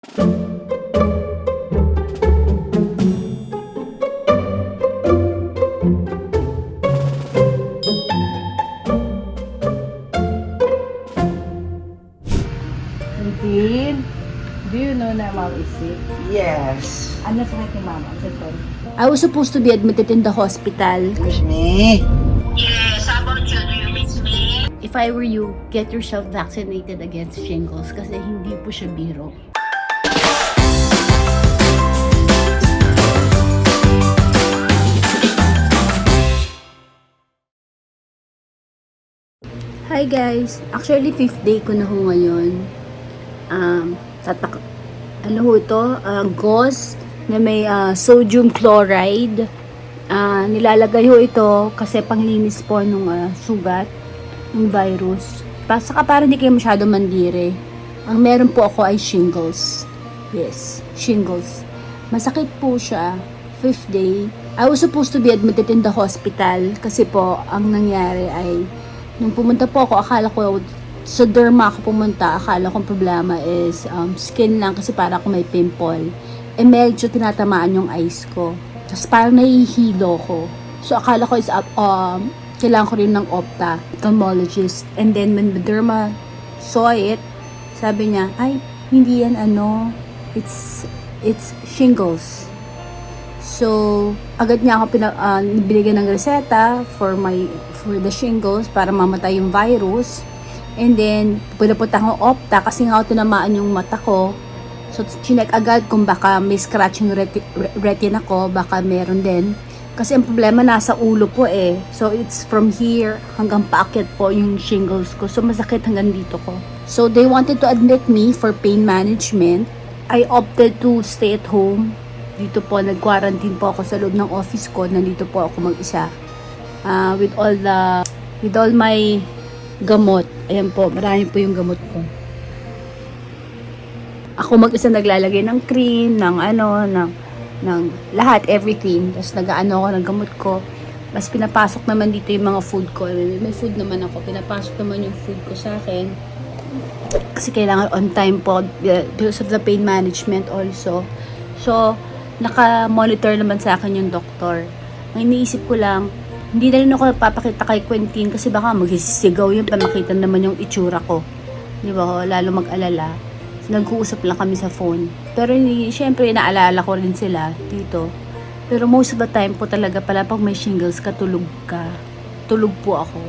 Quentin, do you know na mom is sick? Yes. Ano sakit ni mama? Sabi. I was supposed to be admitted in the hospital. Excuse me. Yes, how about you? Do you miss me? If I were you, get yourself vaccinated against shingles kasi hindi po siya biro. Hi guys! Actually, 5th day ko na ho ngayon. Ano ho ito? Gauze na may sodium chloride. Nilalagay ho ito kasi panglinis po nung sugat, ng virus. Saka para hindi kayo masyado mandire. Ang meron po ako ay shingles. Yes, shingles. Masakit po siya. 5th day. I was supposed to be admitted in the hospital kasi po, ang nangyari ay nung pumunta po ako, akala ko sa derma ako pumunta, akala kong problema is skin lang kasi para ako may pimple. Medyo tinatamaan yung eyes ko. Tapos parang nahihilo ko. So akala ko is kailangan ko rin ng ophthalmologist. And then when the derma saw it, sabi niya, ay, hindi yan it's shingles. So, agad niya ako binigyan ng reseta for the shingles para mamatay yung virus. And then, pinapunta akong opta kasi nga tinamaan yung mata ko. So, chinek agad kung baka may scratch yung retina ko, baka meron din. Kasi ang problema nasa ulo po eh. So, it's from here hanggang paakyat po yung shingles ko. So, masakit hanggang dito ko. So, they wanted to admit me for pain management. I opted to stay at home. Dito po, nag-quarantine po ako sa loob ng office ko. Nandito po ako mag-isa. With all my gamot. Ayan po, marami po yung gamot ko. Ako mag-isa naglalagay ng cream, ng lahat, everything. Tapos nag-ano ako ng gamot ko. Mas pinapasok naman dito yung mga food ko. May food naman ako. Pinapasok naman yung food ko sa akin. Kasi kailangan on time po because of the pain management also. So, naka-monitor naman sa akin yung doktor. May iniisip ko lang, hindi na rin ako papakita kay Quentin kasi baka magsisigaw yun pa makita naman yung itsura ko. Di ba? Lalo mag-alala. So, nag-uusap lang kami sa phone. Pero syempre, naalala ko rin sila dito. Pero most of the time po talaga pala pag may shingles ka, tulog ka. Tulog po ako.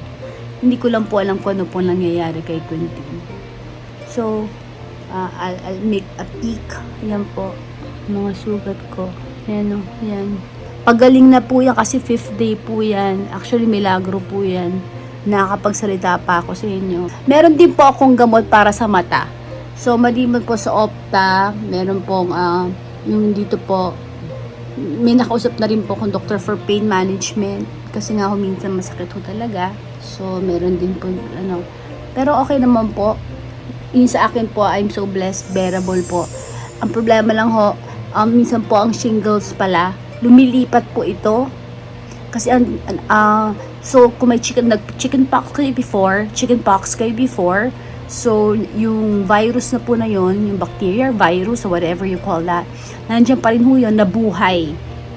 Hindi ko lang po alam kung ano po nangyayari kay Quentin. So, I'll make a peek. Ayan po. Mga sugat ko. Ayan o. Ayan. Pagaling na po yan kasi 5th day po yan. Actually, milagro po yan. Nakakapagsalita pa ako sa inyo. Meron din po akong gamot para sa mata. So, maliban po sa opta, meron pong yung dito po, may nakausap na rin po akong doctor for pain management. Kasi nga minsan masakit ho talaga. So, meron din po, Pero okay naman po. Yung sa akin po, I'm so blessed, bearable po. Ang problema lang ho, minsan po ang shingles pala, lumilipat po ito. Kasi so kung may chickenpox kayo before, so yung virus na po na yon, yung bacteria, virus, or whatever you call that, nandiyan pa rin ho yun, nabuhay.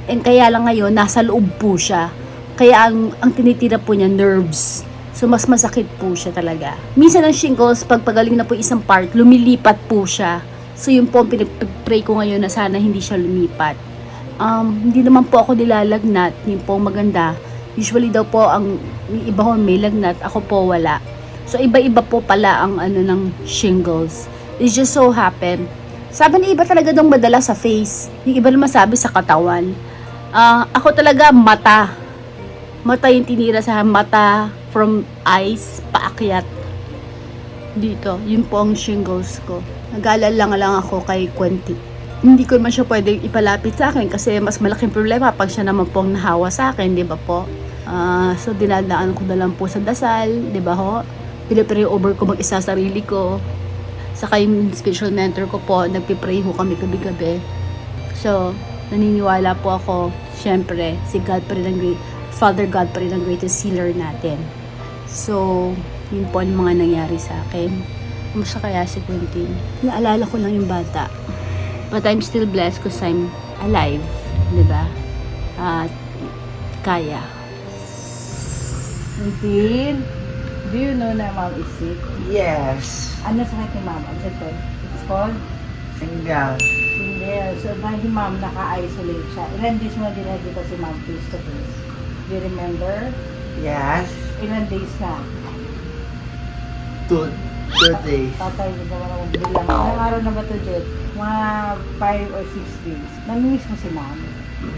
And kaya lang ngayon, nasa loob po siya. Kaya ang tinitira po niya, nerves. So, mas masakit po siya talaga. Minsan ang shingles, pag pagaling na po isang part, lumilipat po siya. So, yun po ang pinag-pray ko ngayon na sana hindi siya lumipat. Hindi naman po ako nilalagnat. Yun po maganda. Usually daw po, ang iba ko may lagnat, ako po wala. So, iba-iba po pala ang ng shingles. It just so happen. Sabi ni iba talaga dong madala sa face. Yung iba naman sabi sa katawan. Ako talaga mata. Mata yung tinira sa mata, from eyes, paakyat. Dito, yun po ang shingles ko. Nag-aalala lang ako kay Quentin. Hindi ko naman siya pwedeng ipalapit sa akin kasi mas malaking problema pag siya naman po ang nahawa sa akin, di ba po? So, dinadaan ko na lang po sa dasal, di ba ho? Pinipray over ko mag-isa sarili ko. Saka yung spiritual mentor ko po, nagpipray ho kami gabi-gabi. So, naniniwala po ako, syempre, si God pa rin ang Father God pa rin ang greatest healer natin. So, yun po ang mga nangyari sa akin. Kamusta kaya si Quentin? Naalala ko lang yung bata. But I'm still blessed because I'm alive, di ba? At kaya. Quintin, do you know na mom is sick? Yes. Ano sakit ni mom? Ano ito? It's called Single. single. So, dahil si mom naka-isolate siya. Ilan days mo din nakikita si mom face to face? Do you remember? Yes. Ilan days na? 2 days. Tatay, hindi naman ako bilang. Ilang araw na ba ito, Jet? Mga 5 or 6 days. Namimiss mo si mom?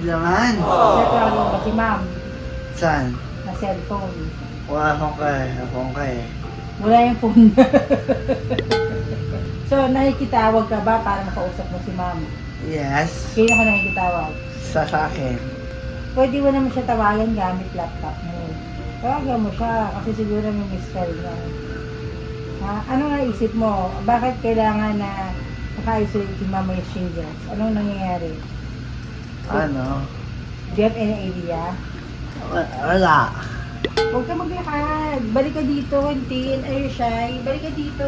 Naman. Kaya tawagin mo ba si mom? Saan? Na cellphone. Wala akong kaya. Akong kaya. Wala yung phone. So, nakikitawag ka ba para makausap mo si mom? Yes. Kaya ka nakikitawag? Sa akin. Pwede mo naman siya tawagan gamit laptop mo. Tawagan mo siya kasi siguro may miss call niya. Ha? Ano nga isip mo? Bakit kailangan na naka-isolate si mama yung shingles? Anong nangyayari? Ano? Do you have any idea? Wala. Huwag ka maglakad. Balik ka dito, Quintin. Are you shy? Balik ka dito.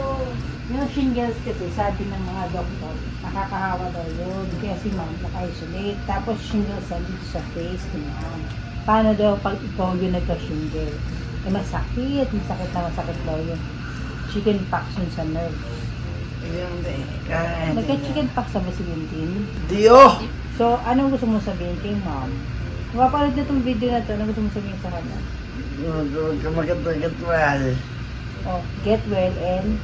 Yung shingles kasi, sabi ng mga doktor, nakakahawa daw yun. Kaya si ma'am naka-isolate. Tapos shingles dito sa face ni ma'am. Paano daw pag ikaw yung nagka-shingle? Eh masakit. Masakit daw yun. Chicken pox yun sa nerves. Yung Nagka-chicken pox sa ba si Quintin? Dio! So, anong gusto mo sabihin kay ma'am? Mapapanood na itong video na ito. Anong gusto mo sabihin sa kanya? Huwag ka magkatagat well. Oh, get well and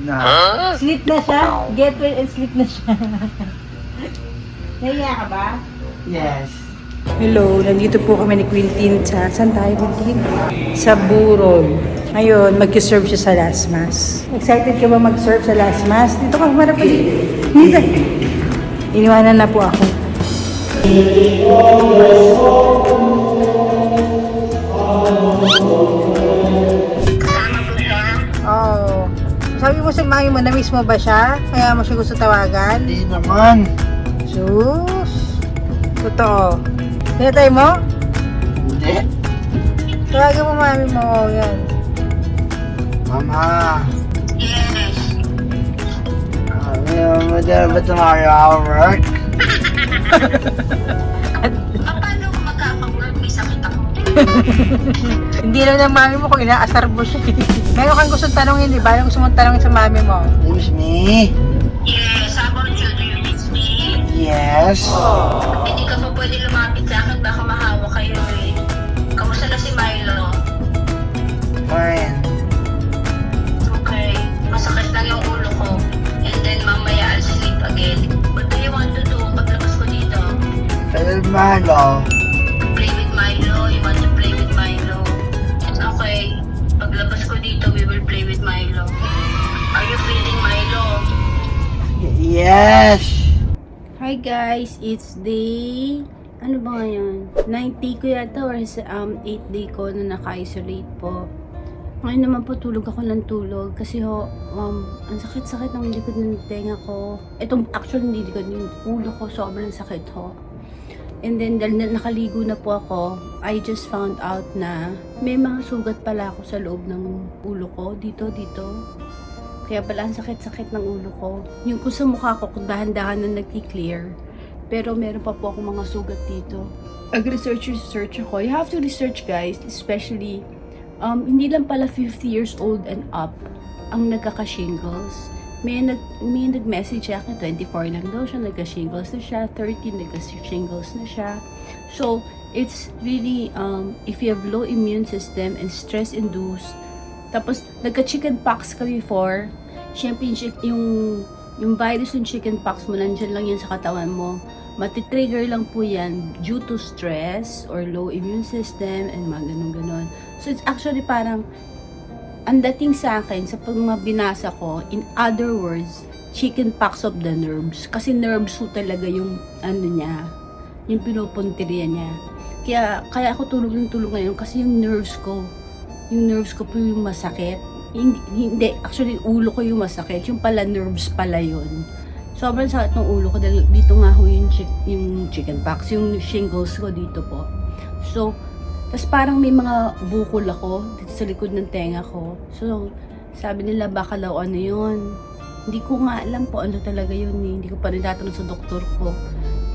Na. sleep na siya. Get well and sleep na siya. Nahiya ka ba? Yes. Hello, nandito po kami ni Quintin sa, saan tayo Quintin? Sa Burol. Ngayon, mag-serve siya sa last mass. Excited ka ba mag-serve sa last mass? Dito ka, humarap pa dito. Iniwanan na po ako. Kasama ko siya. Oh. Sabi mo sa mami mo, na-miss mo ba siya? Kaya mo siya gusto tawagan? Hindi naman. Sus. Totoo. Pinatay mo? Hindi. Tawagan mo mami mo. Yan. Mama. Yes. Madala ba tomorrow work? Paano ko magkaka-work? May sakit ako. Hindi lang ng mami mo kung inaasar mo siya. Meron kang gustong tanongin, di ba? Yung gusto mong tanongin sa mami mo. Excuse me? Yes, how about you? Do you miss me? Yes. Hindi ka pa pwede lumapit sa akin. Baka mahawa kayo eh. Kamusta na si Milo? Fine. Okay. Masakit lang yung ulo ko. And then mamaya I'll sleep again. What do you want to do paglabas ko dito? Pero malo. Play with Milo. You want to play with Milo? Okay. Paglabas ko dito, we will play with Milo. Are you feeling Milo? Yes. Hi guys, it's day, ano ba ngayon? 9th day ko yata or 8th day ko na naka-isolate po. Ngayon naman po tulog ako ng tulog kasi ang sakit-sakit ng likod ng tenga ko. Itong actually hindi likod, yung ulo ko sobrang sakit ho. And then dahil nakaligo na po ako, I just found out na may mga sugat pala ako sa loob ng ulo ko, dito. Kaya pala ang sakit-sakit ng ulo ko. Yung kung sa mukha ko, kung dahan-dahan na nagki-clear. Pero meron pa po akong mga sugat dito. Research ako. You have to research guys, especially hindi lang pala 50 years old and up ang nagkaka-shingles. May nag-message sa akin, 24 lang daw siya, nagka-shingles na siya, 13 nagka-shingles na siya. So, it's really, if you have low immune system and stress-induced, tapos nagka-chicken pox ka before, syempre yung virus ng chicken pox mo, nandyan lang yan sa katawan mo. Matitrigger lang po yan due to stress or low immune system and mga ganun-ganon. So, it's actually parang, ang dating sa akin, sa pag binasa ko, in other words, chicken pox of the nerves. Kasi nerves po talaga yung, ano niya, yung pinupuntirya niya. Kaya ako tulog ngayon kasi yung nerves ko po yung masakit. Hindi, actually, ulo ko yung masakit. Yung pala, nerves pala yun. Sobrang sakit ng ulo ko dahil dito nga ho yung chicken pox, yung shingles ko dito po. So, tas parang may mga bukol ako dito sa likod ng tenga ko. So, sabi nila baka daw ano yun, Hindi ko nga alam po ano talaga yun eh. Hindi ko pa rin tatanong sa doktor ko.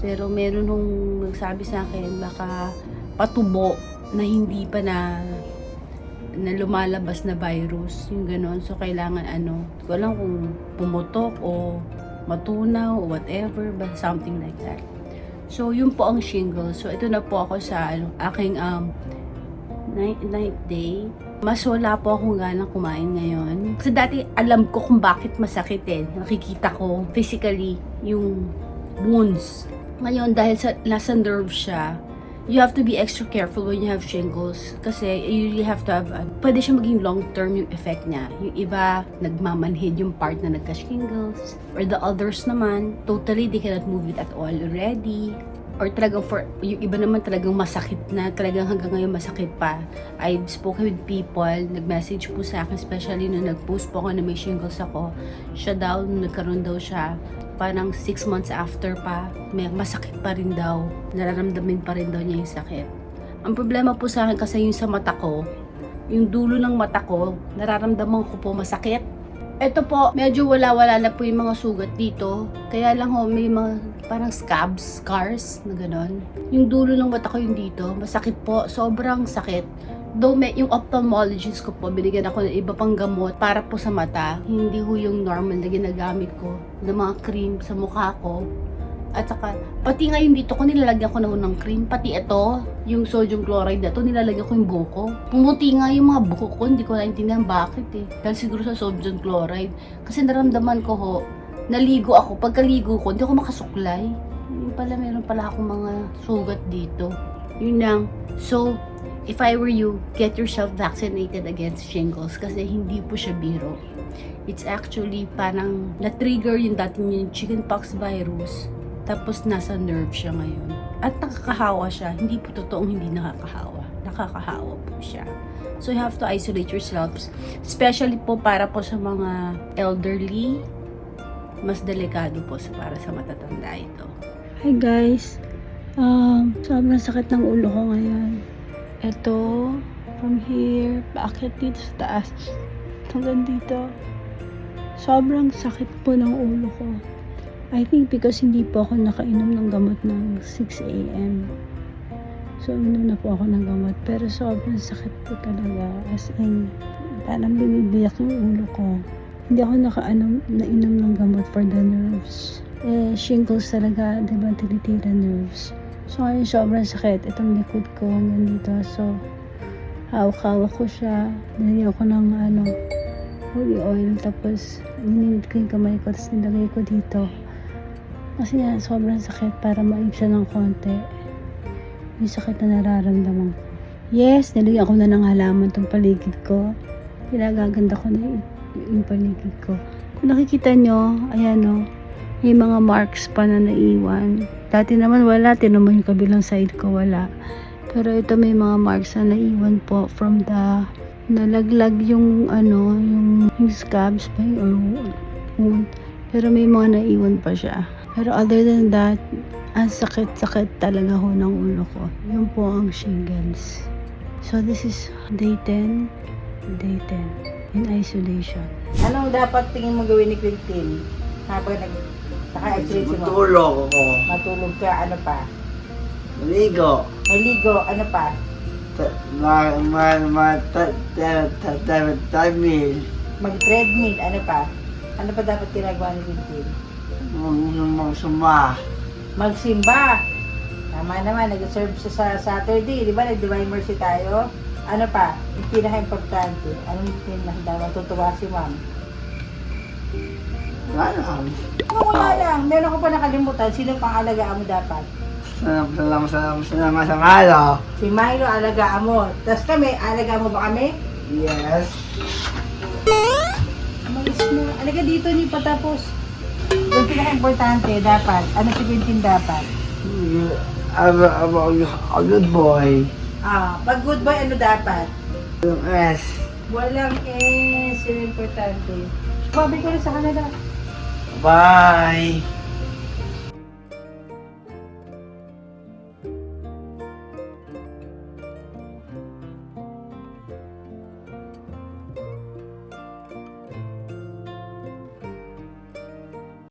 Pero meron nung nagsabi sa akin, baka patubo na hindi pa na lumalabas na virus. Yung ganon. So, kailangan hindi ko alam kung pumutok o matunaw o whatever, but something like that. So, yun po ang shingles. So, ito na po ako sa aking night day. Mas wala po akong ganang kumain ngayon. Kasi dati alam ko kung bakit masakit eh. Nakikita ko physically yung wounds. Ngayon dahil nasa nerve siya, you have to be extra careful when you have shingles. Kasi you really have to have, pwede siya maging long-term yung effect niya. Yung iba, nagmamanhid yung part na nagka-shingles. Or the others naman, totally they cannot move it at all already. Or talagang yung iba naman talagang masakit na, talagang hanggang ngayon masakit pa. I've spoken with people, nag-message po sa akin, especially nung nag-post po ako na may shingles ako. Siya daw, nagkaroon daw siya, parang 6 months after pa, may masakit pa rin daw. Nararamdamin pa rin daw niya yung sakit. Ang problema po sa akin kasi yung sa mata ko, yung dulo ng mata ko, nararamdaman ko po masakit. Ito po, medyo wala-wala na po yung mga sugat dito. Kaya lang ho, may mga parang scars na gano'n. Yung dulo ng mata ko yung dito, masakit po, sobrang sakit. Though yung ophthalmologist ko po, binigyan ako ng iba pang gamot para po sa mata. Hindi ho yung normal na ginagamit ko, ng mga cream sa mukha ko. At saka, pati ngayon dito ko, nilalagyan ko na ho ng cream. Pati ito, yung sodium chloride na ito, nilalagyan ko yung buhok ko. Pumuti nga yung mga buhok ko, hindi ko naintindihan bakit eh. Dahil siguro sa sodium chloride. Kasi naramdaman ko ho, naligo ako. Pagkaligo ko, hindi ako makasuklay. Yung pala, meron pala akong mga sugat dito. Yun lang. So, if I were you, get yourself vaccinated against shingles kasi hindi po siya biro. It's actually parang na-trigger yung dating yung chickenpox virus. Tapos nasa nerve siya ngayon. At nakakahawa siya. Hindi po totoong hindi nakakahawa. Nakakahawa po siya. So you have to isolate yourselves. Especially po para po sa mga elderly. Mas delikado po para sa matatanda ito. Hi guys. Sobrang sakit ng ulo ko ngayon. Ito, from here, paakyat dito sa taas. Hanggang dito. Sobrang sakit po ng ulo ko. I think because hindi po ako nakainom ng gamot ng 6 a.m. So, inom na po ako ng gamot. Pero sobrang sakit po talaga. As in, parang binibiyak yung ulo ko. Hindi ako nainom ng gamot for the nerves. Shingles talaga, diba, tinitira nerves. So, ngayon sobrang sakit. Itong likod ko hanggang dito. So, hawak-hawak ko siya. Nilagyan ko ng holy oil. Tapos, nininit ko yung kamay ko. Tapos, nilagay ko dito. Kasi yan, sobrang sakit para maibsan ng konti. Yung sakit na nararamdaman ko. Yes, nilagyan ko na ng halaman tong paligid ko. Pinagaganda ko na yung paligid ko. Kung nakikita nyo, ayan o, may mga marks pa na naiwan. Dati naman wala, tinumay yung kabilang side ko, wala. Pero ito may mga marks na naiwan po from the, nalaglag yung yung scabs pa or wound. Pero may mga naiwan pa siya. Pero other than that, ang sakit-sakit talaga ho ng ulo ko. Yun po ang shingles. So this is day 10 in isolation. Anong dapat tingin mo gawin ni Quintin? Habang naka-isolate si mo? Matulog ako. Matulog ka, ano pa? Maligo. Maligo, ano pa? Treadmill. Mag-treadmill, ano pa? Ano pa dapat ginagawa ni Quintin? Magsumba. Magsimba. Tama naman, nag-serve siya sa Saturday, di ba? Nag-Divine Mercy tayo. Ano pa? Yung pinaka-importante. Anong pinaka-dapat? Tutuwa si ma'am. Wala lang. Wala lang. Meron ko pa nakalimutan. Sino pang alagaan mo dapat? Salamat sa malo. Si Milo, alagaan mo. Tapos kami, alagaan mo ba kami? Yes. Umalis na. Alaga dito ni patapos. Yung pinaka-importante dapat. Ano si Quintin dapat? A good boy. Pag good boy, ano dapat? Yung S. Walang S. Yung importante. Sabi ko rin sa kanila. Bye.